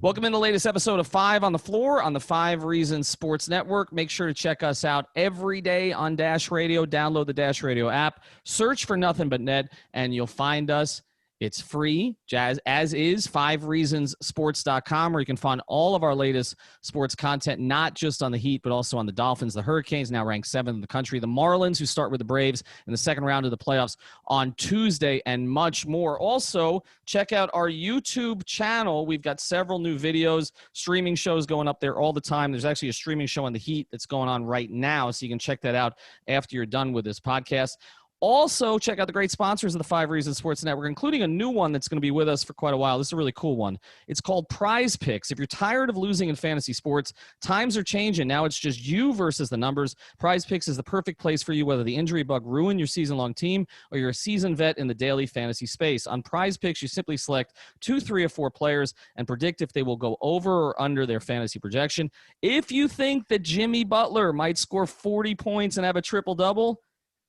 Welcome in the latest episode of 5 on the Floor on the 5 Reasons Sports Network. Make sure to check us out every day on Dash Radio. Download the Dash Radio app. Search for Nothing But Net, and you'll find us. It's free, as is 5reasonsports.com, where you can find all of our latest sports content, not just on the Heat, but also on the Dolphins, the Hurricanes, now ranked 7th in the country, the Marlins, who start with the Braves in the second round of the playoffs on Tuesday, and much more. Also, check out our YouTube channel. We've got several new videos, streaming shows going up there all the time. There's actually a streaming show on the Heat that's going on right now, so you can check that out after you're done with this podcast. Also, check out the great sponsors of the 5 Reasons Sports Network, including a new one that's going to be with us for quite a while. This is a really cool one. It's called Prize Picks. If you're tired of losing in fantasy sports, times are changing. Now it's just you versus the numbers. Prize Picks is the perfect place for you, whether the injury bug ruined your season-long team or you're a seasoned vet in the daily fantasy space. On Prize Picks, you simply select 2, 3, or 4 players and predict if they will go over or under their fantasy projection. If you think that Jimmy Butler might score 40 points and have a triple-double,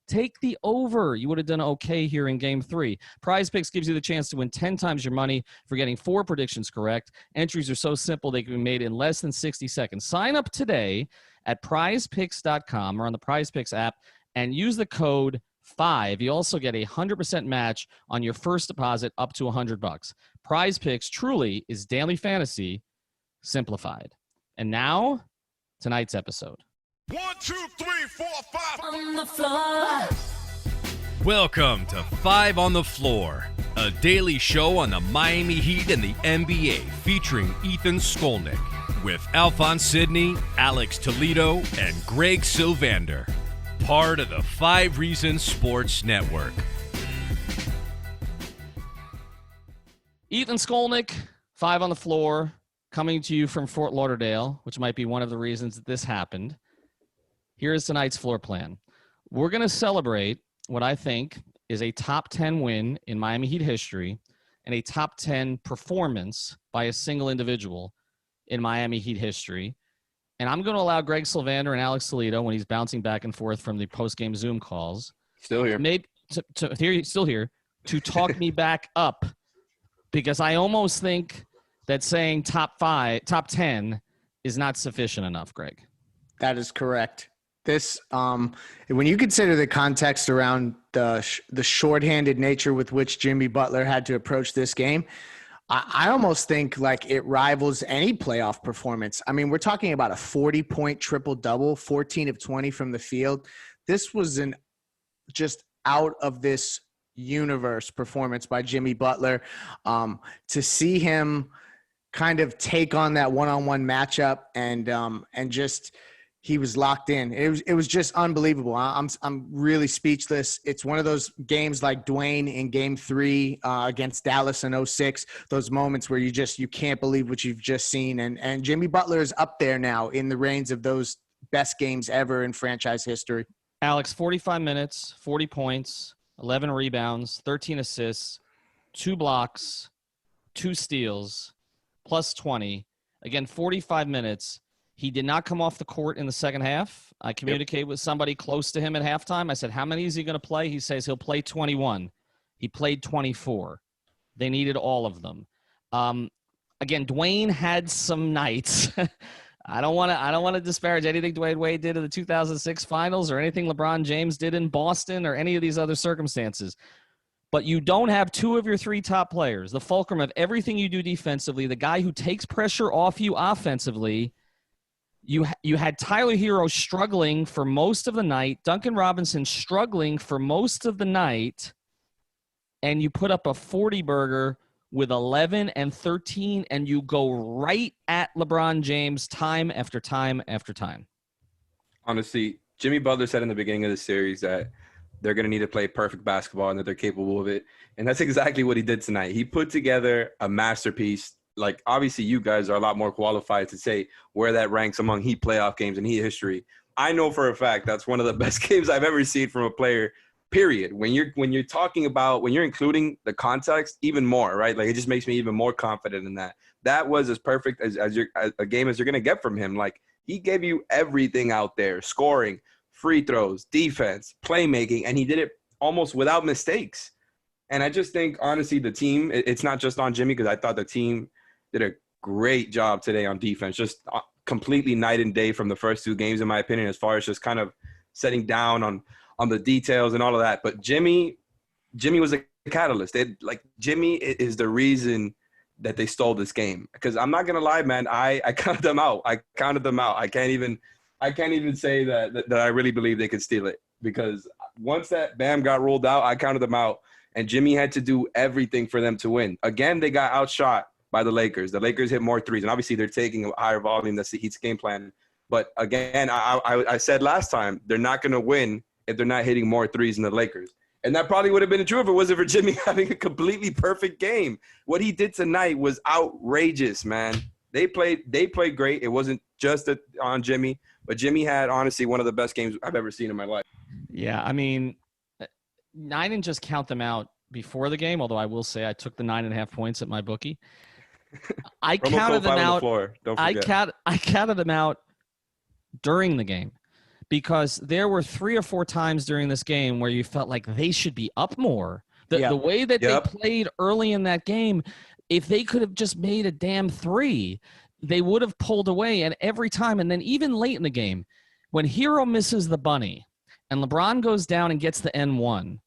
take the over. You would have done okay here in Game 3. Prize Picks gives you the chance to win 10 times your money for getting 4 predictions correct. Entries are so simple they can be made in less than 60 seconds. Sign up today at prizepicks.com or on the Prize Picks app and use the code 5. You also get a 100% match on your first deposit up to $100. Prize Picks truly is daily fantasy simplified. And now, tonight's episode. 1, 2, 3, 4, 5 on the floor. Welcome to 5 on the Floor, a daily show on the Miami Heat and the NBA featuring Ethan Skolnick with Alphonse Sidney, Alex Toledo, and Greg Sylvander. Part of the 5 Reasons Sports Network. Ethan Skolnick, 5 on the Floor, coming to you from Fort Lauderdale, which might be one of the reasons that this happened. Here's tonight's floor plan. We're going to celebrate what I think is a top 10 win in Miami Heat history and a top 10 performance by a single individual in Miami Heat history. And I'm going to allow Greg Sylvander and Alex Toledo, when he's bouncing back and forth from the post-game Zoom calls, still here, to talk me back up, because I almost think that saying top 10 is not sufficient enough, Greg. That is correct. This, when you consider the context around the shorthanded nature with which Jimmy Butler had to approach this game, I almost think like it rivals any playoff performance. I mean, we're talking about a 40-point triple-double, 14 of 20 from the field. This was an just out of this universe performance by Jimmy Butler. To see him kind of take on that one-on-one matchup and just – he was locked in. It was just unbelievable. I'm really speechless. It's one of those games like Dwayne in Game 3 against Dallas in 2006. Those moments where you can't believe what you've just seen. And Jimmy Butler is up there now in the reigns of those best games ever in franchise history. Alex, 45 minutes, 40 points, 11 rebounds, 13 assists, 2 blocks, 2 steals, plus 20. Again, 45 minutes. He did not come off the court in the second half. I communicated with somebody close to him at halftime. I said, how many is he going to play? He says he'll play 21. He played 24. They needed all of them. Again, Dwayne had some nights. I don't want to disparage anything Dwayne Wade did in the 2006 finals or anything LeBron James did in Boston or any of these other circumstances. But you don't have 2 of your 3 top players, the fulcrum of everything you do defensively, the guy who takes pressure off you offensively. You had Tyler Hero struggling for most of the night, Duncan Robinson struggling for most of the night, and you put up a 40-burger with 11 and 13, and you go right at LeBron James time after time after time. Honestly, Jimmy Butler said in the beginning of the series that they're going to need to play perfect basketball and that they're capable of it, and that's exactly what he did tonight. He put together a masterpiece. Like, obviously, you guys are a lot more qualified to say where that ranks among Heat playoff games in Heat history. I know for a fact that's one of the best games I've ever seen from a player, period. When you're talking about, when you're including the context, even more, right? Like, it just makes me even more confident in that. That was as perfect as a game as you're going to get from him. Like, he gave you everything out there, scoring, free throws, defense, playmaking, and he did it almost without mistakes. And I just think, honestly, the team, it's not just on Jimmy, because I thought the team did a great job today on defense. Just completely night and day from the first two games, in my opinion, as far as just kind of setting down on the details and all of that. But Jimmy was a catalyst. Jimmy is the reason that they stole this game. Because I'm not gonna lie, man, I counted them out. I can't even say that I really believe they could steal it, because once that Bam got rolled out, I counted them out, and Jimmy had to do everything for them to win. Again, they got outshot by the Lakers. The Lakers hit more threes, and obviously they're taking a higher volume. That's the Heat's game plan. But again, I said last time, they're not going to win if they're not hitting more threes than the Lakers. And that probably would have been true if it wasn't for Jimmy having a completely perfect game. What he did tonight was outrageous, man. They played great. It wasn't just on Jimmy, but Jimmy had, honestly, one of the best games I've ever seen in my life. Yeah, I mean, I didn't just count them out before the game, although I will say I took the 9.5 points at my bookie. I counted them out. Don't forget. I counted them out during the game, because there were 3 or 4 times during this game where you felt like they should be up more. The way that they played early in that game, if they could have just made a damn 3, they would have pulled away. And every time, and then even late in the game, when Hero misses the bunny and LeBron goes down and gets the N1,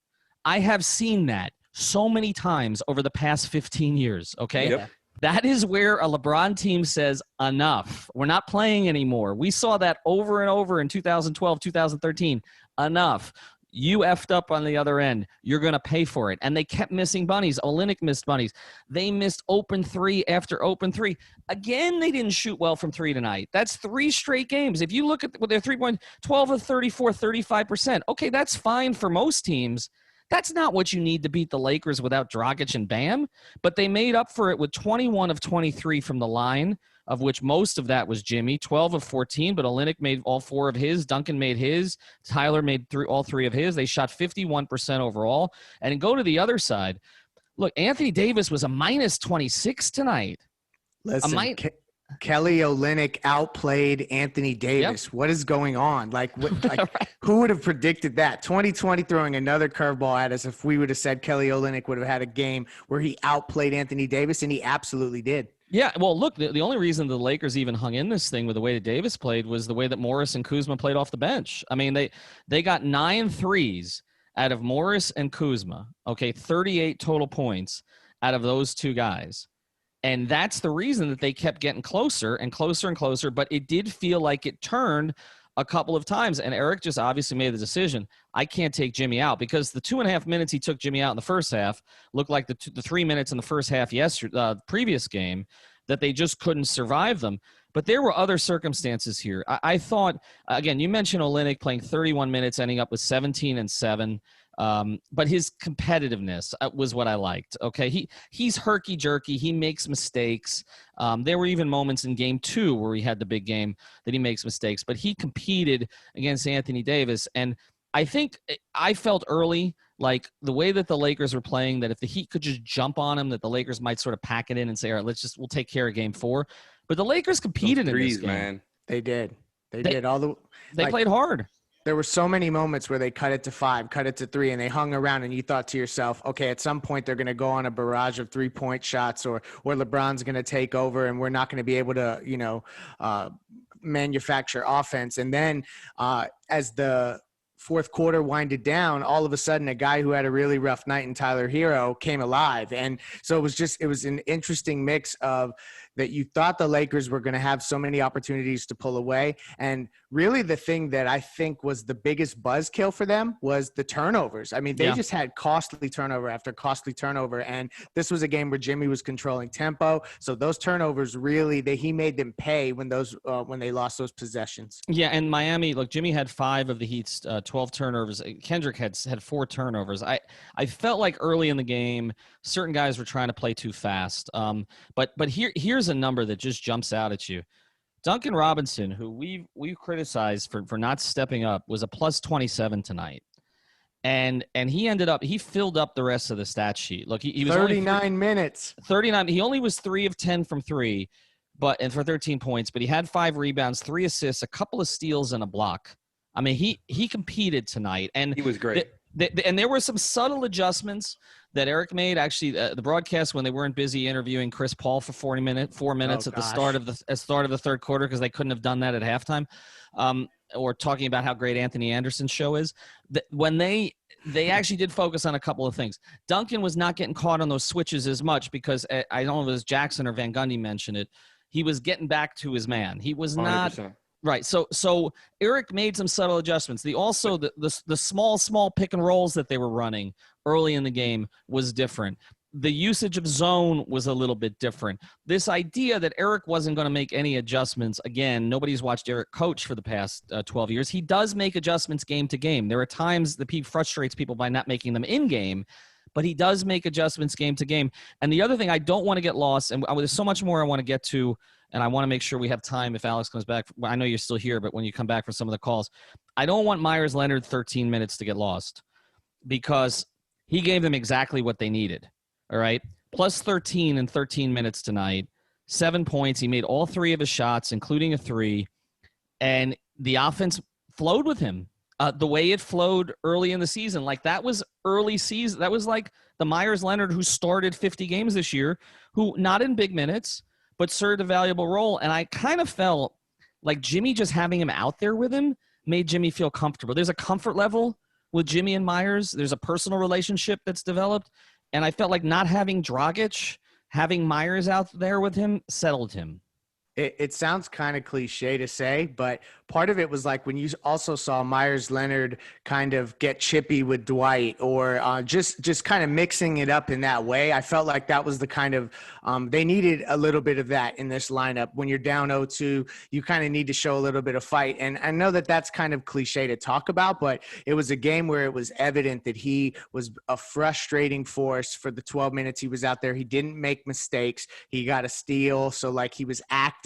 I have seen that so many times over the past 15 years, okay? Yep. That is where a LeBron team says, enough. We're not playing anymore. We saw that over and over in 2012, 2013. Enough. You effed up on the other end. You're going to pay for it. And they kept missing bunnies. Olynyk missed bunnies. They missed open 3 after open 3. Again, they didn't shoot well from 3 tonight. That's 3 straight games. If you look at their 3-point, 12 of 34, 35%. Okay, that's fine for most teams. That's not what you need to beat the Lakers without Dragic and Bam, but they made up for it with 21 of 23 from the line, of which most of that was Jimmy, 12 of 14, but Olynyk made all 4 of his, Duncan made his, Tyler made all 3 of his. They shot 51% overall. And go to the other side. Look, Anthony Davis was a minus 26 tonight. Listen, Kelly Olynyk outplayed Anthony Davis. Yep. What is going on? Who would have predicted that? 2020 throwing another curveball at us if we would have said Kelly Olynyk would have had a game where he outplayed Anthony Davis, and he absolutely did. Yeah, well, look, the only reason the Lakers even hung in this thing with the way that Davis played was the way that Morris and Kuzma played off the bench. I mean, they got 9 threes out of Morris and Kuzma, okay, 38 total points out of those 2 guys. And that's the reason that they kept getting closer and closer and closer. But it did feel like it turned a couple of times. And Eric just obviously made the decision, I can't take Jimmy out, because the 2.5 minutes he took Jimmy out in the first half looked like the 3 minutes in the first half previous game, that they just couldn't survive them. But there were other circumstances here. I thought, again, you mentioned Olynyk playing 31 minutes, ending up with 17 and 7. But his competitiveness was what I liked. Okay. He's herky jerky. He makes mistakes. There were even moments in game 2 where he had the big game that he makes mistakes, but he competed against Anthony Davis. And I think I felt early, like the way that the Lakers were playing, that if the Heat could just jump on him, that the Lakers might sort of pack it in and say, all right, we'll take care of game 4. But the Lakers competed in this game. Man. They did. They did. They played hard. There were so many moments where they cut it to 5, cut it to 3, and they hung around, and you thought to yourself, okay, at some point they're going to go on a barrage of 3-point shots, or LeBron's going to take over, and we're not going to be able to, manufacture offense. And then as the fourth quarter winded down, all of a sudden a guy who had a really rough night in Tyler Hero came alive. And so it was an interesting mix of that. You thought the Lakers were going to have so many opportunities to pull away. And really the thing that I think was the biggest buzzkill for them was the turnovers. I mean, they just had costly turnover after costly turnover. And this was a game where Jimmy was controlling tempo. So those turnovers really, he made them pay when they lost those possessions. Yeah. And Miami, look, Jimmy had 5 of the Heat's 12 turnovers. Kendrick had 4 turnovers. I felt like early in the game, certain guys were trying to play too fast. But here's a number that just jumps out at you. Duncan Robinson, who we've criticized for not stepping up, was a plus 27 tonight. And he filled up the rest of the stat sheet. Look, he was 39 minutes. 39. He only was 3 of 10 from 3, and for 13 points, but he had 5 rebounds, 3 assists, a couple of steals, and a block. I mean, he competed tonight, and he was great. And there were some subtle adjustments that Eric made. Actually, the broadcast, when they weren't busy interviewing Chris Paul for 4 minutes at the start of the third quarter, because they couldn't have done that at halftime, or talking about how great Anthony Anderson's show is. When they actually did focus on a couple of things. Duncan was not getting caught on those switches as much because I don't know if it was Jackson or Van Gundy mentioned it. He was getting back to his man. He was not 100%. right. So Eric made some subtle adjustments. The small pick and rolls that they were running early in the game was different. The usage of zone was a little bit different. This idea that Eric wasn't going to make any adjustments, again, nobody's watched Eric coach for the past 12 years. He does make adjustments game to game. There are times that he frustrates people by not making them in game, but he does make adjustments game to game. And the other thing I don't want to get lost, and there's so much more I want to get to, and I want to make sure we have time if Alex comes back. I know you're still here, but when you come back for some of the calls, I don't want Myers Leonard 13 minutes to get lost because he gave them exactly what they needed. All right, plus 13 in 13 minutes tonight, 7 points. He made all 3 of his shots, including a 3, and the offense flowed with him the way it flowed early in the season. Like that was early season. That was like the Myers Leonard who started 50 games this year, who not in big minutes, but served a valuable role. And I kind of felt like Jimmy just having him out there with him made Jimmy feel comfortable. There's a comfort level with Jimmy and Myers. There's a personal relationship that's developed. And I felt like not having Dragic, having Myers out there with him, settled him. It sounds kind of cliche to say, but part of it was like when you also saw Myers Leonard kind of get chippy with Dwight or just kind of mixing it up in that way. I felt like that was the kind of they needed a little bit of that in this lineup. When you're down 0-2, you kind of need to show a little bit of fight. And I know that that's kind of cliche to talk about, but it was a game where it was evident that he was a frustrating force for the 12 minutes he was out there. He didn't make mistakes. He got a steal. So like he was active.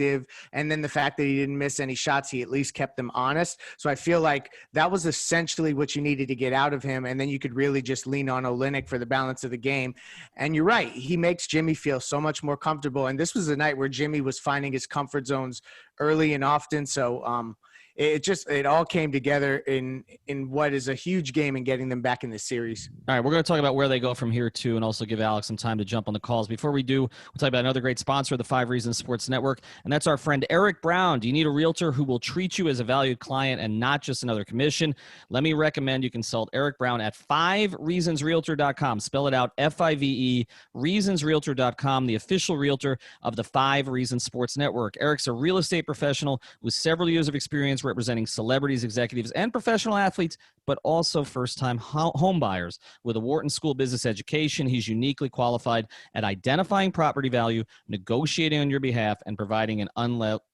And then the fact that he didn't miss any shots, he at least kept them honest. So I feel like that was essentially what you needed to get out of him. And then you could really just lean on Olynyk for the balance of the game. And you're right. He makes Jimmy feel so much more comfortable. And this was a night where Jimmy was finding his comfort zones early and often. So it all came together in what is a huge game and getting them back in the series. All right, we're going to talk about where they go from here too, and also give Alex some time to jump on the calls. Before we do, we'll talk about another great sponsor of the 5 Reasons Sports Network, and that's our friend Eric Brown. Do you need a realtor who will treat you as a valued client and not just another commission? Let me recommend you consult Eric Brown at 5reasonsrealtor.com. Spell it out, F-I-V-E, reasonsrealtor.com, the official realtor of the 5 Reasons Sports Network. Eric's a real estate professional with several years of experience representing celebrities, executives, and professional athletes, but also first-time home buyers. With a Wharton School Business education, he's uniquely qualified at identifying property value, negotiating on your behalf, and providing an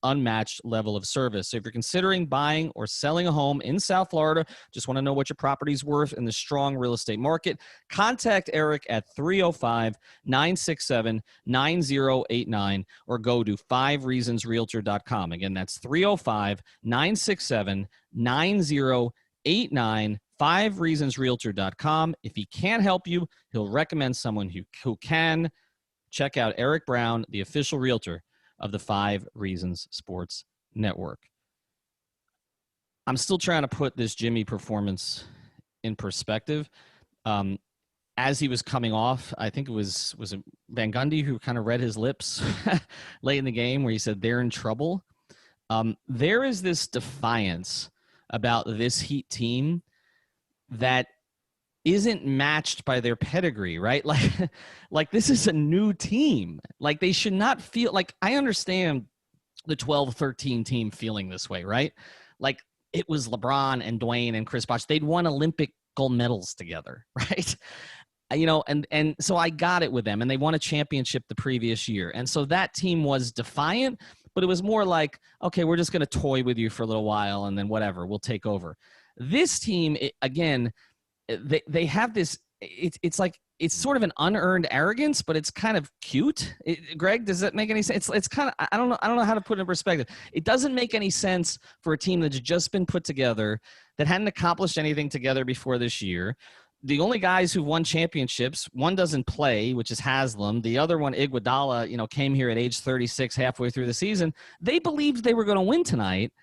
unmatched level of service. So if you're considering buying or selling a home in South Florida, just want to know what your property's worth in the strong real estate market, contact Eric at 305-967-9089 or go to 5reasonsrealtor.com. Again, that's 305-967-9089, 5reasonsrealtor.com. If he can't help you, he'll recommend someone who can. Check out Eric Brown, the official realtor of the 5 Reasons Sports Network. I'm still trying to put this Jimmy performance in perspective. As he was coming off, I think it was it Van Gundy who kind of read his lips late in the game where he said they're in trouble. There is this defiance about this Heat team that isn't matched by their pedigree, right? Like this is a new team. Like they should not feel like, I understand the 12-13 team feeling this way, right? Like it was LeBron and Dwayne and Chris Bosh. They'd won Olympic gold medals together, right? You know, and so I got it with them, and they won a championship the previous year. And so that team was defiant, but it was more like, okay, we're just going to toy with you for a little while and then whatever, we'll take over. This team, they have this, it's like, it's sort of an unearned arrogance, but it's kind of cute. Greg, does that make any sense? It's kind of, I don't know how to put it in perspective. It doesn't make any sense for a team that's just been put together, that hadn't accomplished anything together before this year. The only guys who've won championships, one doesn't play, which is Haslam. The other one, Iguodala, came here at age 36 halfway through the season. They believed they were going to win tonight.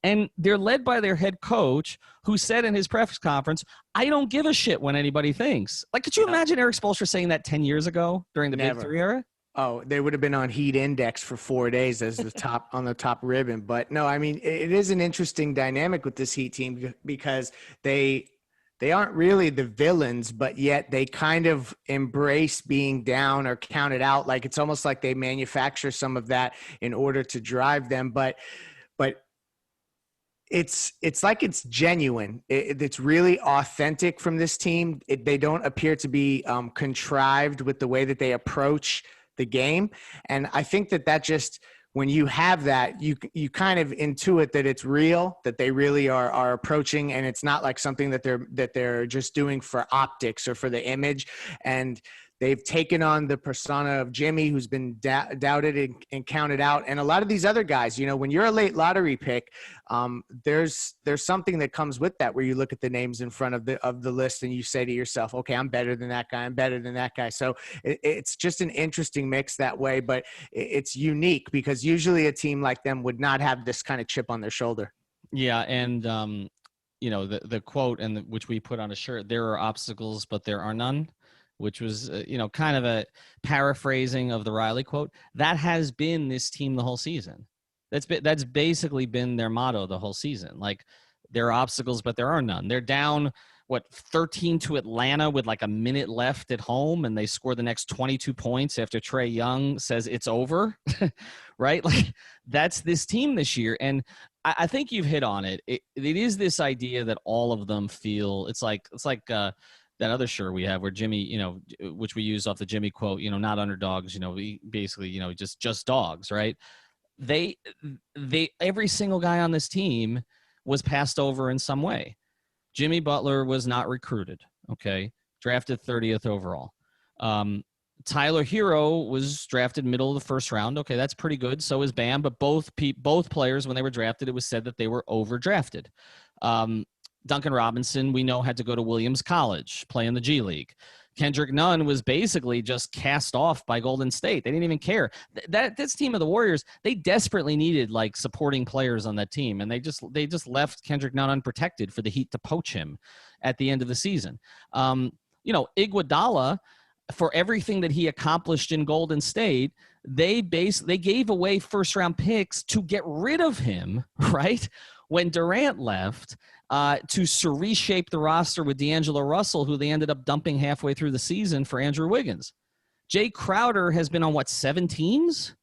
And they're led by their head coach, who said in his press conference, I don't give a shit when anybody thinks. Like, could you imagine Eric Spoelstra saying that 10 years ago during the Never. Big Three era? Oh, they would have been on Heat Index for 4 days as the top on the top ribbon. But no, I mean, it is an interesting dynamic with this Heat team because they aren't really the villains, but yet they kind of embrace being down or counted out. Like, it's almost like they manufacture some of that in order to drive them. But it's like it's genuine. It's really authentic from this team. They don't appear to be contrived with the way that they approach the game. And I think that just, when you have that, you kind of intuit that it's real, that they really are approaching, and it's not like something that they're just doing for optics or for the image. And they've taken on the persona of Jimmy, who's been doubted and counted out. And a lot of these other guys, you know, when you're a late lottery pick, there's something that comes with that, where you look at the names in front of the list and you say to yourself, okay, I'm better than that guy. I'm better than that guy. So it's just an interesting mix that way, but it's unique because usually a team like them would not have this kind of chip on their shoulder. Yeah. And, you know, the quote, which we put on a shirt, there are obstacles, but there are none, which was, you know, kind of a paraphrasing of the Riley quote. That has been this team the whole season. That's basically been their motto the whole season. Like, there are obstacles, but there are none. They're down, 13 to Atlanta with like a minute left at home, and they score the next 22 points after Trae Young says it's over, right? Like, that's this team this year. And I think you've hit on it. It is this idea that all of them feel it's like that other shirt we have where Jimmy, you know, which we use off the Jimmy quote, you know, not underdogs, you know, we basically, you know, just dogs, right? They every single guy on this team was passed over in some way. Jimmy Butler was not recruited. Okay. Drafted 30th overall. Tyler Hero was drafted middle of the first round. Okay. That's pretty good. So is Bam, but both players, when they were drafted, it was said that they were overdrafted. Duncan Robinson, we know, had to go to Williams College, play in the G League. Kendrick Nunn was basically just cast off by Golden State. They didn't even care. This team of the Warriors, they desperately needed like supporting players on that team, and they just left Kendrick Nunn unprotected for the Heat to poach him at the end of the season. You know, Iguodala, for everything that he accomplished in Golden State, they gave away first-round picks to get rid of him, right? When Durant left, to reshape the roster with D'Angelo Russell, who they ended up dumping halfway through the season for Andrew Wiggins. Jay Crowder has been on 7 teams?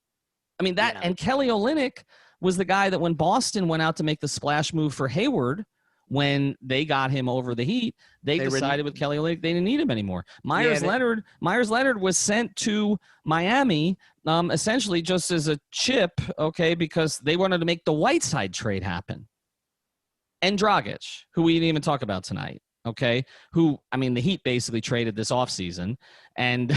I mean, that, yeah. And Kelly Olynyk was the guy that when Boston went out to make the splash move for Hayward, when they got him over the Heat, they decided with Kelly Olynyk they didn't need him anymore. Myers Leonard was sent to Miami essentially just as a chip, okay, because they wanted to make the Whiteside trade happen. And Dragic, who we didn't even talk about tonight, okay, who, I mean, the Heat basically traded this offseason, and,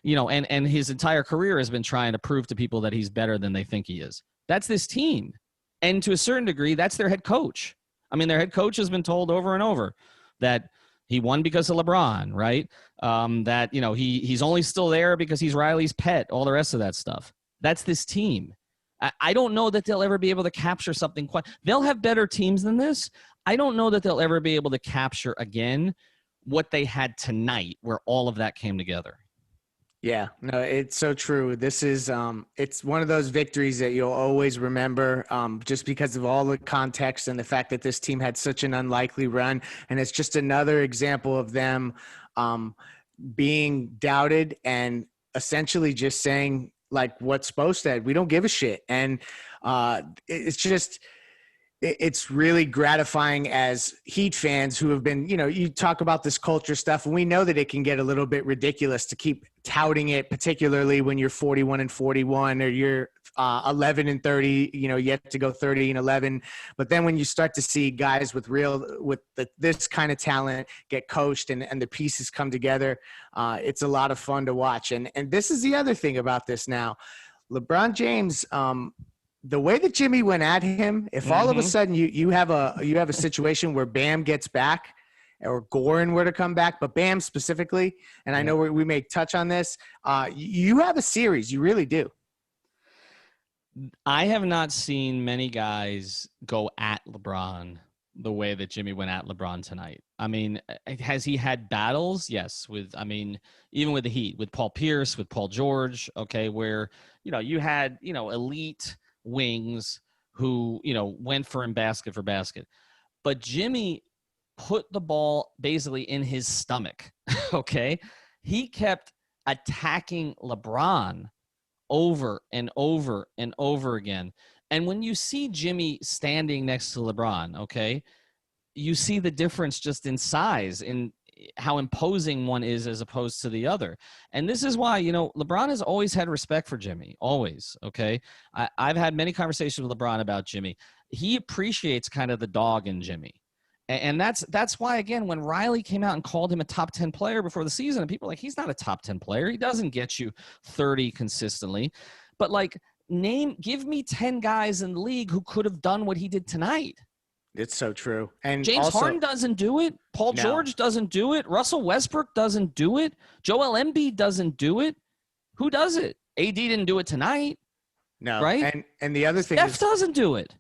you know, and his entire career has been trying to prove to people that he's better than they think he is. That's this team. And to a certain degree, that's their head coach. I mean, their head coach has been told over and over that he won because of LeBron, right? That, you know, he's only still there because he's Riley's pet, all the rest of that stuff. That's this team. I don't know that they'll ever be able to capture something quite. They'll have better teams than this. I don't know that they'll ever be able to capture again what they had tonight, where all of that came together. Yeah, no, it's so true. This is it's one of those victories that you'll always remember, just because of all the context and the fact that this team had such an unlikely run. And it's just another example of them being doubted and essentially just saying, like what Spo said, we don't give a shit. And it's really gratifying as Heat fans who have been, you know, you talk about this culture stuff, and we know that it can get a little bit ridiculous to keep touting it, particularly when you're 41-41 or you're 11-30, you know, yet to go 30-11. But then when you start to see guys with this kind of talent get coached and the pieces come together, it's a lot of fun to watch. And this is the other thing about this now. LeBron James, the way that Jimmy went at him, if all of a sudden you have a situation where Bam gets back, or Goran were to come back, but Bam specifically, and I know we may touch on this, you have a series. You really do. I have not seen many guys go at LeBron the way that Jimmy went at LeBron tonight. I mean, has he had battles? Yes. Even with the Heat, with Paul Pierce, with Paul George, okay, where, you had, elite wings who, went for him basket for basket. But Jimmy put the ball basically in his stomach, okay? He kept attacking LeBron over and over and over again. And when you see Jimmy standing next to LeBron, okay, you see the difference just in size, in how imposing one is as opposed to the other. And this is why, LeBron has always had respect for Jimmy, always, okay? I've had many conversations with LeBron about Jimmy. He appreciates kind of the dog in Jimmy. And that's why, again, when Riley came out and called him a top 10 player before the season, and people are like, he's not a top 10 player. He doesn't get you 30 consistently. But, give me 10 guys in the league who could have done what he did tonight. It's so true. And James Harden doesn't do it. Paul George doesn't do it. Russell Westbrook doesn't do it. Joel Embiid doesn't do it. Who does it? AD didn't do it tonight. No. Right? And the other thing Steph doesn't do it.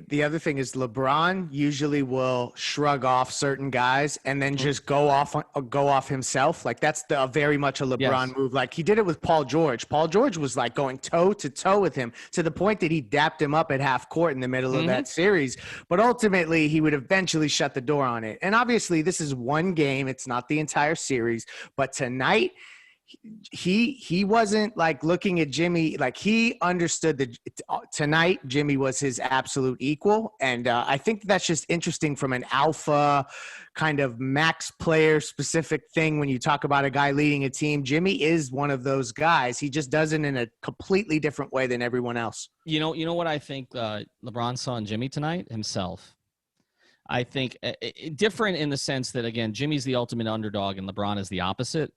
The other thing is LeBron usually will shrug off certain guys and then just go off himself. Like that's very much a LeBron move. Like he did it with Paul George. Paul George was like going toe to toe with him to the point that he dapped him up at half court in the middle of that series. But ultimately he would eventually shut the door on it. And obviously this is one game. It's not the entire series, but tonight he wasn't like looking at Jimmy, like he understood that tonight Jimmy was his absolute equal. And I think that's just interesting from an alpha kind of max player specific thing. When you talk about a guy leading a team, Jimmy is one of those guys. He just does it in a completely different way than everyone else. You know what I think LeBron saw in Jimmy tonight? Himself. I think different in the sense that, again, Jimmy's the ultimate underdog and LeBron is the opposite.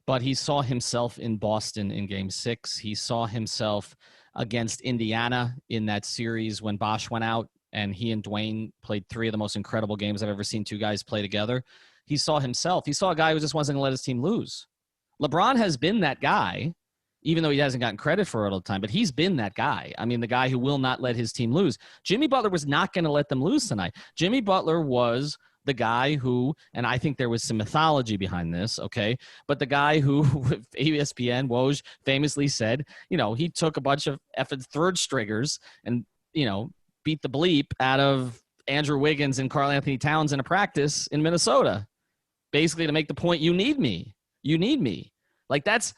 But he saw himself in Boston in Game 6. He saw himself against Indiana in that series when Bosh went out and he and Dwayne played 3 of the most incredible games I've ever seen 2 guys play together. He saw himself. He saw a guy who just wasn't going to let his team lose. LeBron has been that guy, even though he hasn't gotten credit for it all the time, but he's been that guy. I mean, the guy who will not let his team lose. Jimmy Butler was not going to let them lose tonight. Jimmy Butler was the guy who, and I think there was some mythology behind this, okay, but the guy who ESPN, Woj, famously said, he took a bunch of effing third stringers and, beat the bleep out of Andrew Wiggins and Karl Anthony Towns in a practice in Minnesota, basically to make the point, you need me. Like that's,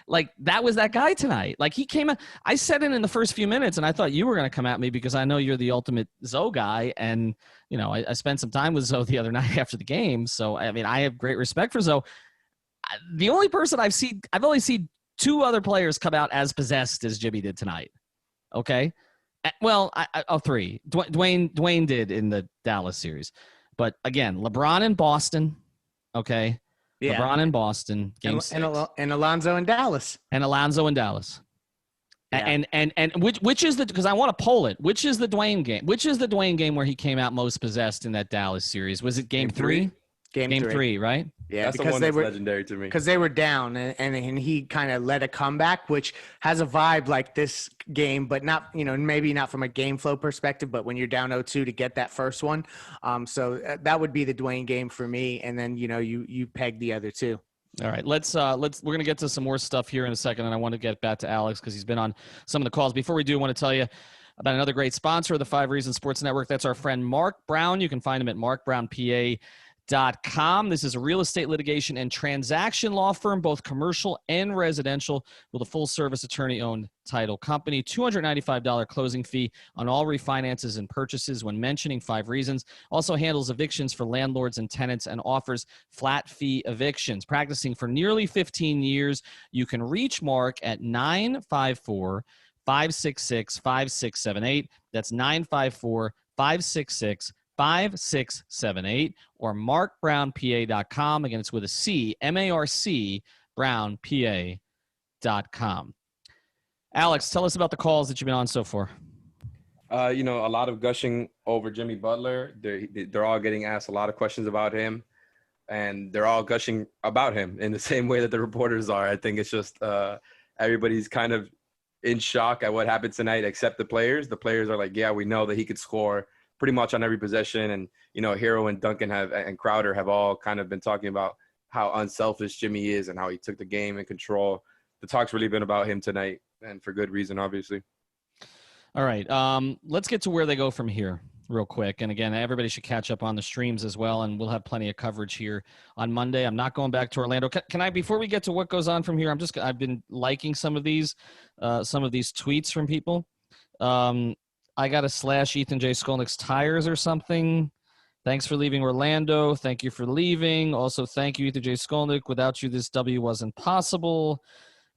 like that was that guy tonight. Like he came out, I said it in the first few minutes and I thought you were going to come at me because I know you're the ultimate Zoe guy. And, I spent some time with Zoe the other night after the game. So, I mean, I have great respect for Zoe. The only person I've only seen 2 other players come out as possessed as Jimmy did tonight. Okay. Well, 3. Dwayne did in the Dallas series. But again, LeBron in Boston. Okay. Yeah. LeBron in Boston, Game 6. And Alonzo in Dallas. Yeah. And which is because I want to poll it. Which is the Dwayne game? Which is the Dwayne game where he came out most possessed in that Dallas series? Was it Game 3? Game 3, right? Yeah, that's because they were legendary to me. Because they were down, and he kind of led a comeback, which has a vibe like this game, but not, maybe not from a game flow perspective, but when you're down 0-2 to get that first one. So that would be the Dwayne game for me, and then you peg the other 2. All right, we're going to get to some more stuff here in a second, and I want to get back to Alex because he's been on some of the calls. Before we do, I want to tell you about another great sponsor of the 5 Reasons Sports Network. That's our friend Mark Brown. You can find him at markbrownpa.com. This is a real estate litigation and transaction law firm, both commercial and residential, with a full-service attorney-owned title company. $295 closing fee on all refinances and purchases when mentioning 5 Reasons. Also handles evictions for landlords and tenants and offers flat-fee evictions. Practicing for nearly 15 years, you can reach Mark at 954-566-5678. That's 954-566-5678 or markbrownpa.com. Again, it's with a C, M-A-R-C, brownpa.com. Alex, tell us about the calls that you've been on so far. A lot of gushing over Jimmy Butler. They're all getting asked a lot of questions about him, and they're all gushing about him in the same way that the reporters are. I think it's just everybody's kind of in shock at what happened tonight, except the players. The players are like, yeah, we know that he could score pretty much on every possession. And, Hero and Duncan and Crowder have all kind of been talking about how unselfish Jimmy is and how he took the game in control. The talk's really been about him tonight, and for good reason, obviously. All right. Let's get to where they go from here real quick. And again, everybody should catch up on the streams as well, and we'll have plenty of coverage here on Monday. I'm not going back to Orlando. Can I, before we get to what goes on from here, I've been liking some of these tweets from people. I got to slash Ethan J. Skolnick's tires or something. Thanks for leaving Orlando. Thank you for leaving. Also, thank you, Ethan J. Skolnick. Without you, this W wasn't possible.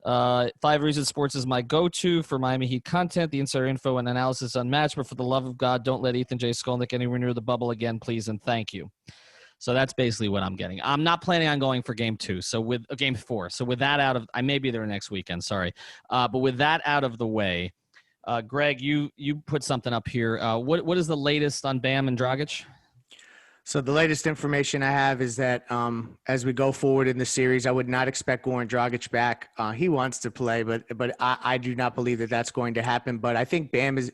5 Reasons Sports is my go-to for Miami Heat content. The insider info and analysis unmatched, but for the love of God, don't let Ethan J. Skolnick anywhere near the bubble again, please, and thank you. So that's basically what I'm getting. I'm not planning on going for game 2, so with game 4. So with that out of, I may be there next weekend, sorry. But with that out of the way, Greg, you put something up here. What is the latest on Bam and Dragic? So the latest information I have is that as we go forward in the series, I would not expect Goran Dragic back. He wants to play, but I do not believe that that's going to happen. But I think Bam is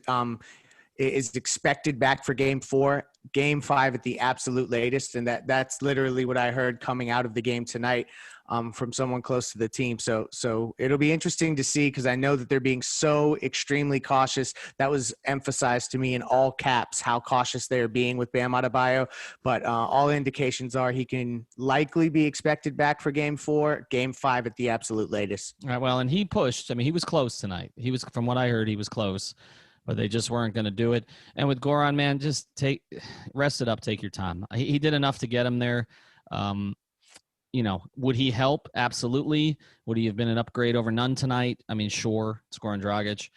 expected back for game 4, game 5 at the absolute latest. And that's literally what I heard coming out of the game tonight from someone close to the team. So it'll be interesting to see, because I know that they're being so extremely cautious. That was emphasized to me in all caps, how cautious they're being with Bam Adebayo. But all indications are he can likely be expected back for game 4, game 5 at the absolute latest. All right, well, and he pushed. I mean, he was close tonight. From what I heard, he was close. But they just weren't going to do it. And with Goran, man, just rest it up, take your time. He did enough to get him there. Would he help? Absolutely. Would he have been an upgrade over none tonight? I mean, sure, it's Goran Dragic.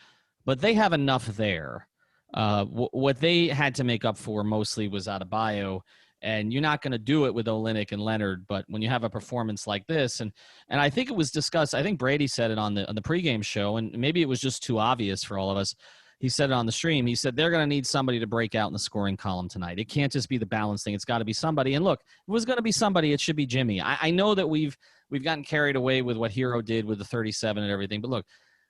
But they have enough there. What they had to make up for mostly was Adebayo. And you're not going to do it with Olynyk and Leonard. But when you have a performance like this, and I think it was discussed, I think Brady said it on the pregame show, and maybe it was just too obvious for all of us. He said it on the stream. He said they're going to need somebody to break out in the scoring column tonight. It can't just be the balance thing. It's got to be somebody. And look, if it was going to be somebody, it should be Jimmy. I know that we've gotten carried away with what Hero did with the 37 and everything. But look,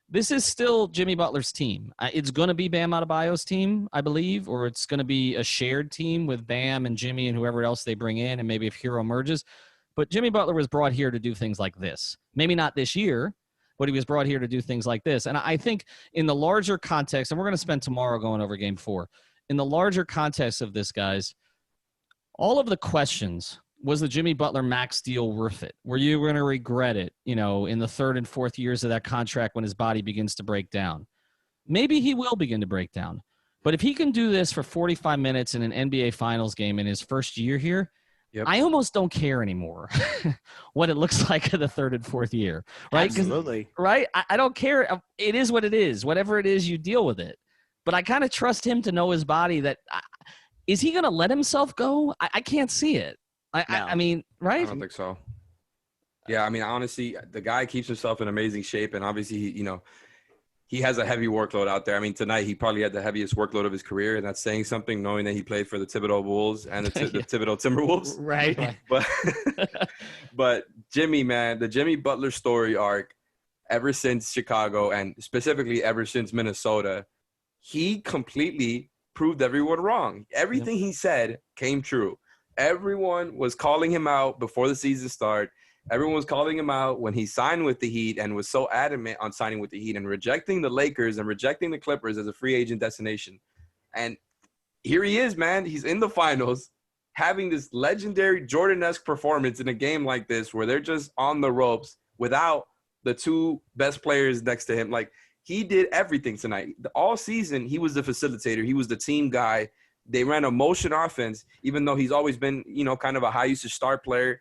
this is still Jimmy Butler's team. It's going to be Bam Adebayo's team, I believe, or it's going to be a shared team with Bam and Jimmy and whoever else they bring in, and maybe if Hero merges. But Jimmy Butler was brought here to do things like this. Maybe not this year, but he was brought here to do things like this. And I think in the larger context, and we're going to spend tomorrow going over game 4, in the larger context of this, guys, all of the questions, was the Jimmy Butler max deal worth it? Were you going to regret it, in the 3rd and 4th years of that contract when his body begins to break down? Maybe he will begin to break down. But if he can do this for 45 minutes in an NBA Finals game in his first year here, yep, I almost don't care anymore what it looks like in the 3rd and 4th year, right? Absolutely. Right? I don't care. It is what it is. Whatever it is, you deal with it. But I kind of trust him to know his body. That is he going to let himself go? I can't see it. I mean, right? I don't think so. Yeah, I mean, honestly, the guy keeps himself in amazing shape, and obviously, he has a heavy workload out there. I mean, tonight he probably had the heaviest workload of his career, and that's saying something, knowing that he played for the Thibodeau Bulls and the Thibodeau Timberwolves. Right. But Jimmy, man, the Jimmy Butler story arc, ever since Chicago and specifically ever since Minnesota, he completely proved everyone wrong. Everything he said came true. Everyone was calling him out before the season started. Everyone was calling him out when he signed with the Heat and was so adamant on signing with the Heat and rejecting the Lakers and rejecting the Clippers as a free agent destination. And here he is, man. He's in the finals having this legendary Jordan-esque performance in a game like this where they're just on the ropes without the 2 best players next to him. Like, he did everything tonight. All season, he was the facilitator. He was the team guy. They ran a motion offense, even though he's always been, kind of a high-usage star player.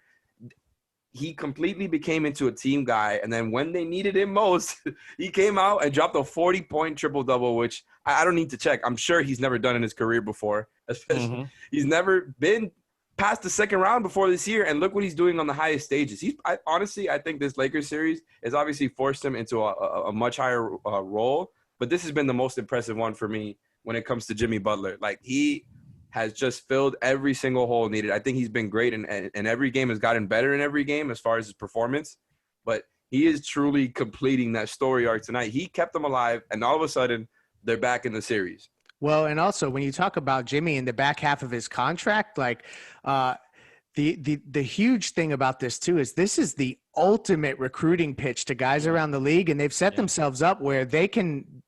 He completely became into a team guy, and then when they needed him most, he came out and dropped a 40-point triple-double, which I don't need to check. I'm sure he's never done in his career before. Especially, he's never been past the second round before this year, and look what he's doing on the highest stages. Honestly, I think this Lakers series has obviously forced him into a much higher role, but this has been the most impressive one for me when it comes to Jimmy Butler. Like, he has just filled every single hole needed. I think he's been great, and every game has gotten better in every game as far as his performance. But He is truly completing that story arc tonight. He kept them alive, and all of a sudden, they're back in the series. Well, and also when you talk about Jimmy in the back half of his contract, like the huge thing about this too is this is the ultimate recruiting pitch to guys around the league, and they've set themselves up where they can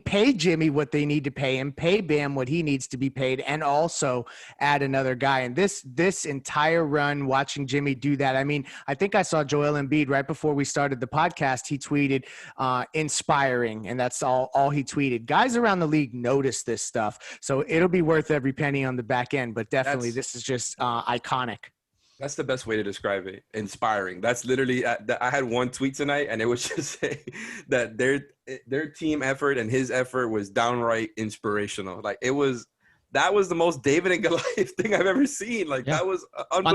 pay Jimmy what they need to pay him, pay Bam what he needs to be paid, and also add another guy. And this entire run, watching Jimmy do that, I mean, I think I saw Joel Embiid right before we started the podcast. He tweeted inspiring, and that's all he tweeted. Guys around the league notice this stuff, so it'll be worth every penny on the back end. But definitely, this is just iconic. That's the best way to describe it. Inspiring. That's literally. I had one tweet tonight, and it was just say that their team effort and his effort was downright inspirational. Like that was the most David and Goliath thing I've ever seen. Like that was unbelievable.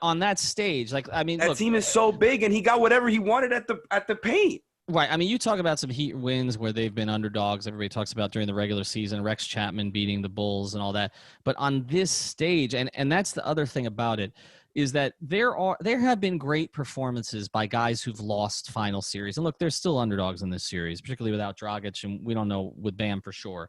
On that stage. Like, I mean, that team is so big, and he got whatever he wanted at the paint. Right. I mean, you talk about some Heat wins where they've been underdogs. Everybody talks about during the regular season, Rex Chapman beating the Bulls and all that. But on this stage, and that's the other thing about it, is that there have been great performances by guys who've lost final series. And look, they're still underdogs in this series, particularly without Dragic, and we don't know with Bam for sure.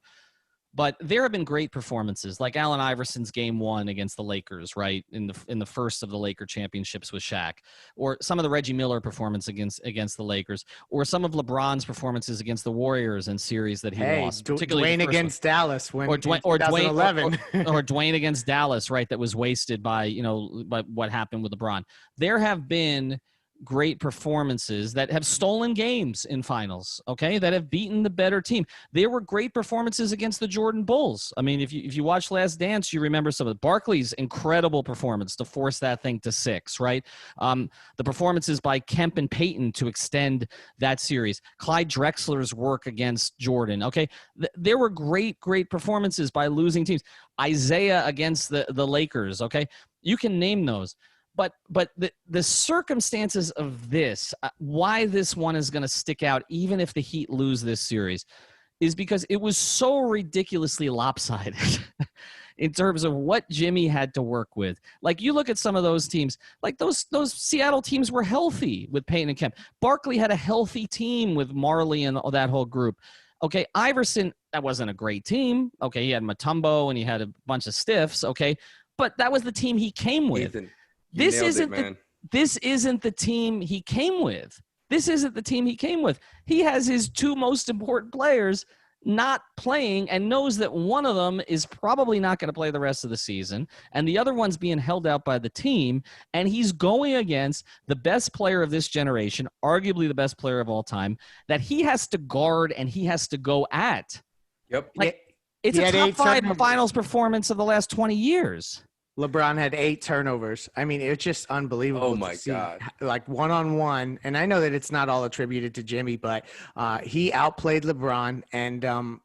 But there have been great performances, like Allen Iverson's Game 1 against the Lakers, right, in the first of the Laker championships with Shaq, or some of the Reggie Miller performance against the Lakers, or some of LeBron's performances against the Warriors in series that he lost. Particularly Dwayne against Dallas or Dwayne against Dallas, right, that was wasted by what happened with LeBron. There have been great performances that have stolen games in finals, okay, that have beaten the better team. There were great performances against the Jordan Bulls. I mean, if you watch Last Dance, you remember some of Barkley's incredible performance to force that thing to 6, right? The performances by Kemp and Payton to extend that series. Clyde Drexler's work against Jordan, okay? There were great performances by losing teams. Isaiah against the Lakers, okay? You can name those. But the circumstances of this, why this one is going to stick out, even if the Heat lose this series, is because it was so ridiculously lopsided in terms of what Jimmy had to work with. Like, you look at some of those teams, like those Seattle teams were healthy with Payton and Kemp. Barkley had a healthy team with Marley and that whole group. Okay, Iverson, that wasn't a great team. Okay, he had Mutombo and he had a bunch of stiffs. Okay, but that was the team he came with. Ethan. This isn't the team he came with. This isn't the team he came with. He has his two most important players not playing and knows that one of them is probably not going to play the rest of the season, and the other one's being held out by the team, and he's going against the best player of this generation, arguably the best player of all time, that he has to guard and he has to go at. Yep. It's a top 5 finals performance of the last 20 years. LeBron had 8 turnovers. I mean, it's just unbelievable. Oh my God. Like one-on-one. And I know that it's not all attributed to Jimmy, but he outplayed LeBron. And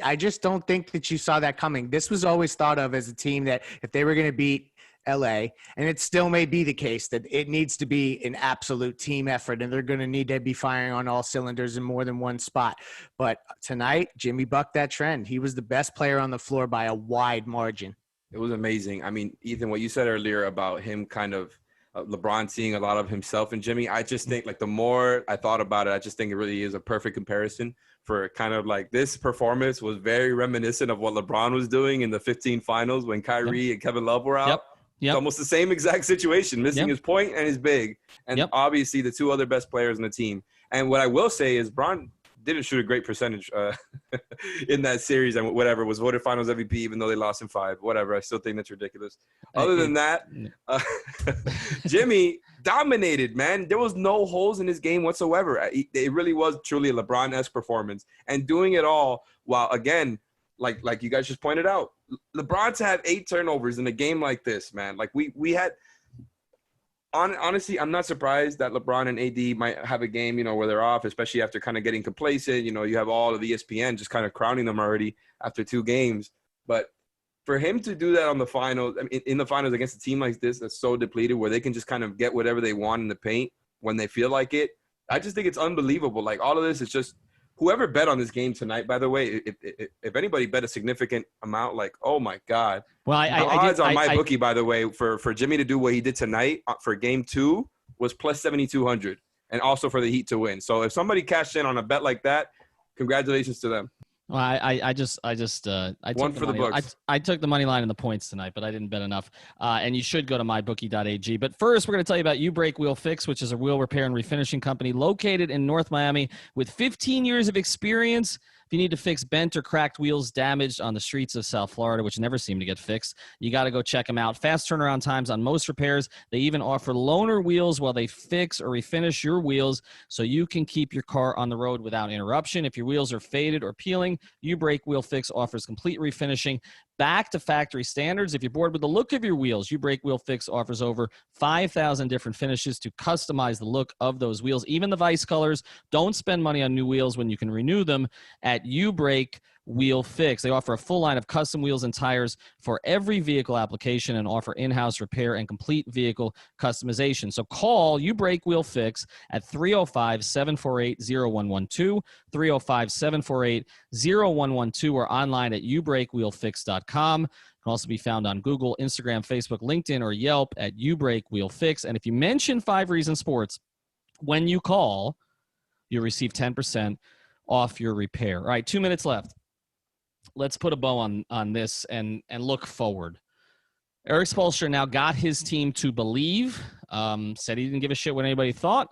I just don't think that you saw that coming. This was always thought of as a team that if they were going to beat LA, and it still may be the case, that it needs to be an absolute team effort, and they're going to need to be firing on all cylinders in more than one spot. But tonight, Jimmy bucked that trend. He was the best player on the floor by a wide margin. It was amazing. I mean, Ethan, what you said earlier about him kind of LeBron seeing a lot of himself in Jimmy, I just think, like, the more I thought about it, I just think it really is a perfect comparison for kind of like this performance was very reminiscent of what LeBron was doing in the 15 finals when Kyrie and Kevin Love were out. Yep. It's almost the same exact situation, missing his point and his big, and obviously the two other best players in the team. And what I will say is Bron didn't shoot a great percentage in that series, and whatever, was voted finals MVP even though they lost in 5. Whatever, I still think that's ridiculous. Other than that, Jimmy dominated, man. There was no holes in his game whatsoever. It really was truly a LeBron-esque performance, and doing it all while, again, like you guys just pointed out, LeBron to have 8 turnovers in a game like this, man. Like we had. Honestly, I'm not surprised that LeBron and AD might have a game, where they're off, especially after kind of getting complacent. You have all of ESPN just kind of crowning them already after 2 games. But for him to do that on the finals, I mean, in the finals against a team like this that's so depleted, where they can just kind of get whatever they want in the paint when they feel like it, I just think it's unbelievable. Like, all of this is just – whoever bet on this game tonight, by the way, if anybody bet a significant amount, like, oh my God. Well, the odds on my bookie, by the way, for Jimmy to do what he did tonight for game 2 was plus 7,200. and also for the Heat to win. So if somebody cashed in on a bet like that, congratulations to them. Well, I took One for the books. I took the money line and the points tonight, but I didn't bet enough. And you should go to mybookie.ag. But first, we're going to tell you about You Break Wheel Fix, which is a wheel repair and refinishing company located in North Miami with 15 years of experience. If you need to fix bent or cracked wheels damaged on the streets of South Florida, which never seem to get fixed, you got to go check them out. Fast turnaround times on most repairs. They even offer loaner wheels while they fix or refinish your wheels so you can keep your car on the road without interruption. If your wheels are faded or peeling, You Break Wheel Fix offers complete refinishing back to factory standards. If you're bored with the look of your wheels, You Break Wheel Fix offers over 5,000 different finishes to customize the look of those wheels, even the Vice colors. Don't spend money on new wheels when you can renew them at You Break Wheel Fix. They offer a full line of custom wheels and tires for every vehicle application and offer in-house repair and complete vehicle customization. So call You Break Wheel Fix at 305-748-0112, 305-748-0112, or online at youbreakwheelfix.com. Can also be found on Google, Instagram, Facebook, LinkedIn, or Yelp at You Break Wheel Fix. And if you mention 5 Reasons Sports when you call, you'll receive 10% off your repair. All right, 2 minutes left. Let's put a bow on this and look forward. Eric Spoelstra now got his team to believe, said he didn't give a shit what anybody thought.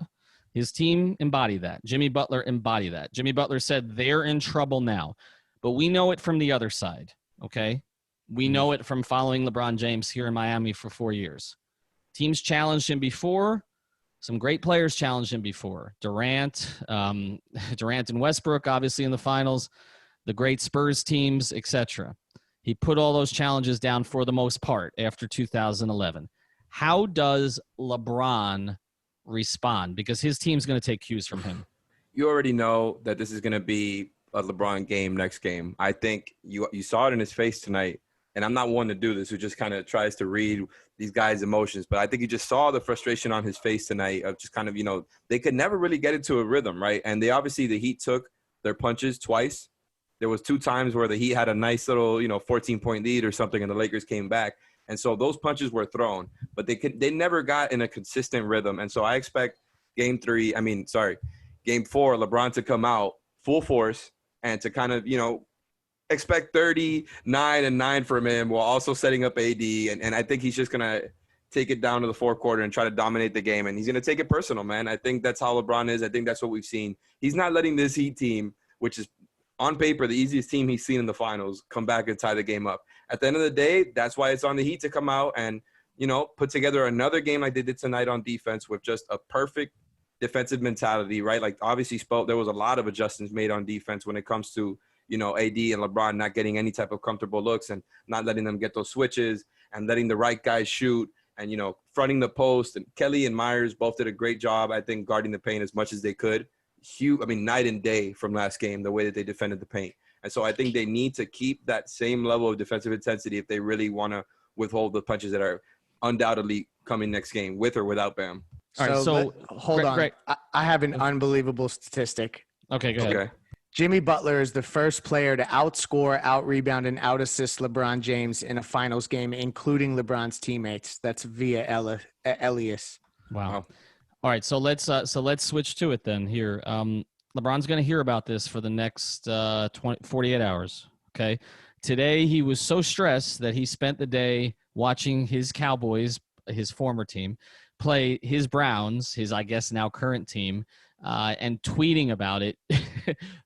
His team embodied that. Jimmy Butler embodied that. Jimmy Butler said they're in trouble now. But we know it from the other side, okay? We know it from following LeBron James here in Miami for 4 years. Teams challenged him before. Some great players challenged him before. Durant and Westbrook, obviously, in the finals. The great Spurs teams, etc. He put all those challenges down for the most part after 2011. How does LeBron respond? Because his team's going to take cues from him. You already know that this is going to be a LeBron game next game. I think you saw it in his face tonight, and I'm not one to do this who just kind of tries to read these guys' emotions, but I think you just saw the frustration on his face tonight of just kind of, they could never really get into a rhythm, right? And the Heat took their punches twice. There was 2 times where the Heat had a nice little, 14-point lead or something, and the Lakers came back. And so those punches were thrown, but they never got in a consistent rhythm. And so I expect Game 4, LeBron to come out full force and to kind of, expect 39-9 from him while also setting up AD. And I think he's just going to take it down to the fourth quarter and try to dominate the game. And he's going to take it personal, man. I think that's how LeBron is. I think that's what we've seen. He's not letting this Heat team, which is on paper the easiest team he's seen in the finals, come back and tie the game up. At the end of the day, that's why it's on the Heat to come out and, put together another game like they did tonight on defense with just a perfect defensive mentality, right? Like, obviously, there was a lot of adjustments made on defense when it comes to, AD and LeBron not getting any type of comfortable looks and not letting them get those switches and letting the right guys shoot and, fronting the post. And Kelly and Myers both did a great job, I think, guarding the paint as much as they could. Night and day from last game, the way that they defended the paint. And so I think they need to keep that same level of defensive intensity if they really want to withhold the punches that are undoubtedly coming next game, with or without Bam. All right, so hold on. Great. I have an unbelievable statistic. Okay, go ahead. Okay. Jimmy Butler is the first player to outscore, out-rebound, and out-assist LeBron James in a finals game, including LeBron's teammates. That's via Elias. Wow. All right, so let's switch to it then here. LeBron's going to hear about this for the next 48 hours, okay? Today he was so stressed that he spent the day watching his Cowboys, his former team, play his Browns, his, I guess, now current team, and tweeting about it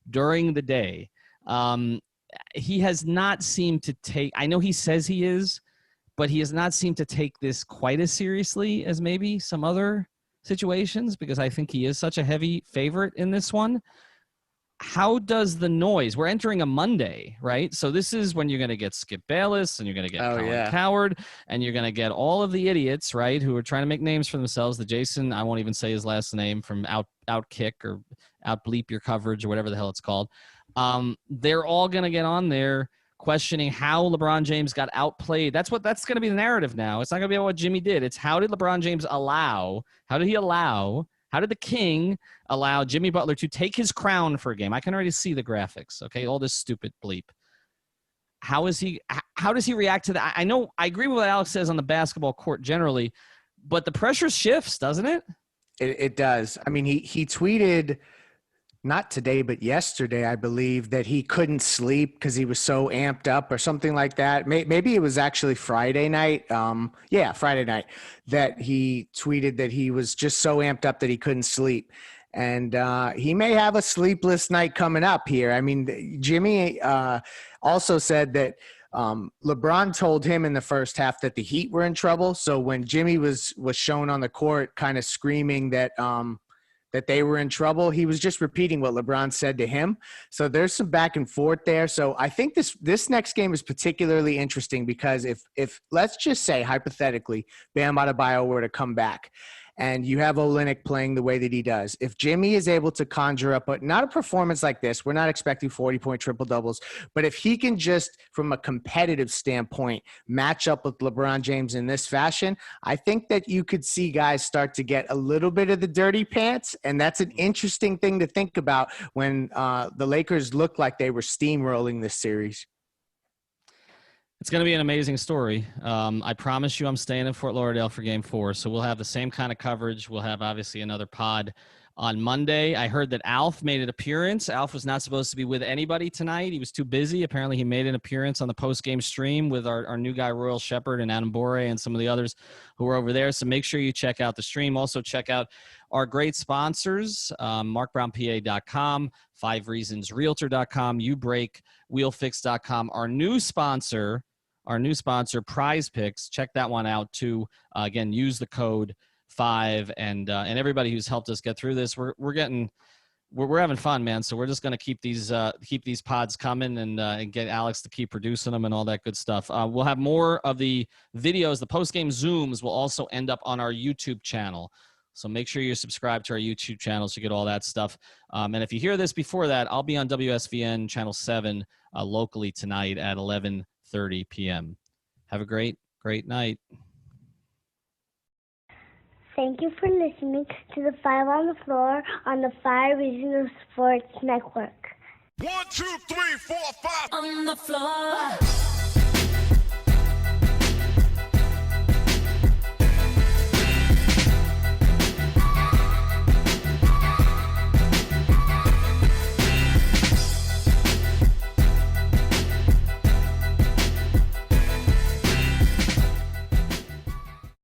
during the day. He has not seemed to take – I know he says he is, but he has not seemed to take this quite as seriously as maybe some other – situations, because I think he is such a heavy favorite in this one. How does the noise, we're entering a Monday, right? So this is when you're going to get Skip Bayless and you're going to get Colin Coward and you're going to get all of the idiots, right, who are trying to make names for themselves. The Jason, I won't even say his last name, from Outkick or Out Bleep Your Coverage or whatever the hell it's called. They're all going to get on there questioning how LeBron James got outplayed. That's going to be the narrative now. It's not going to be about what Jimmy did. It's how did LeBron James how did the king allow Jimmy Butler to take his crown for a game? I can already see the graphics, okay? All this stupid bleep. How does he react to that? I know I agree with what Alex says on the basketball court generally, but the pressure shifts, doesn't it? It does. I mean, he tweeted not today, but yesterday, I believe, that he couldn't sleep because he was so amped up or something like that. Maybe it was actually Friday night. Friday night, that he tweeted that he was just so amped up that he couldn't sleep. And he may have a sleepless night coming up here. I mean, Jimmy also said that LeBron told him in the first half that the Heat were in trouble. So when Jimmy was shown on the court kind of screaming that that they were in trouble, he was just repeating what LeBron said to him. So there's some back and forth there. So I think this next game is particularly interesting because if let's just say hypothetically Bam Adebayo were to come back and you have Olynyk playing the way that he does, if Jimmy is able to conjure up, but not a performance like this, we're not expecting 40-point triple doubles, but if he can just, from a competitive standpoint, match up with LeBron James in this fashion, I think that you could see guys start to get a little bit of the dirty pants. And that's an interesting thing to think about when the Lakers looked like they were steamrolling this series. It's going to be an amazing story. I promise you I'm staying in Fort Lauderdale for Game 4, so we'll have the same kind of coverage. We'll have, obviously, another pod on Monday. I heard that Alf made an appearance. Alf was not supposed to be with anybody tonight. He was too busy. Apparently, he made an appearance on the post-game stream with our new guy, Royal Shepherd, and Adam Bore, and some of the others who were over there. So make sure you check out the stream. Also, check out our great sponsors, markbrownpa.com, 5reasonsrealtor.com, ubreakwheelfix.com, our new sponsor, Prize Picks. Check that one out too. Again, use the code 5 and everybody who's helped us get through this. We're having fun, man. So we're just gonna keep these pods coming and get Alex to keep producing them and all that good stuff. We'll have more of the videos. The post game Zooms will also end up on our YouTube channel. So make sure you're subscribed to our YouTube channel so you get all that stuff. And if you hear this before that, I'll be on WSVN Channel 7 locally tonight at 11:30 p.m. Have a great night. Thank you for listening to the 5 on the Floor on the 5 Regional Sports Network. 1, 2, 3, 4, 5 on the floor.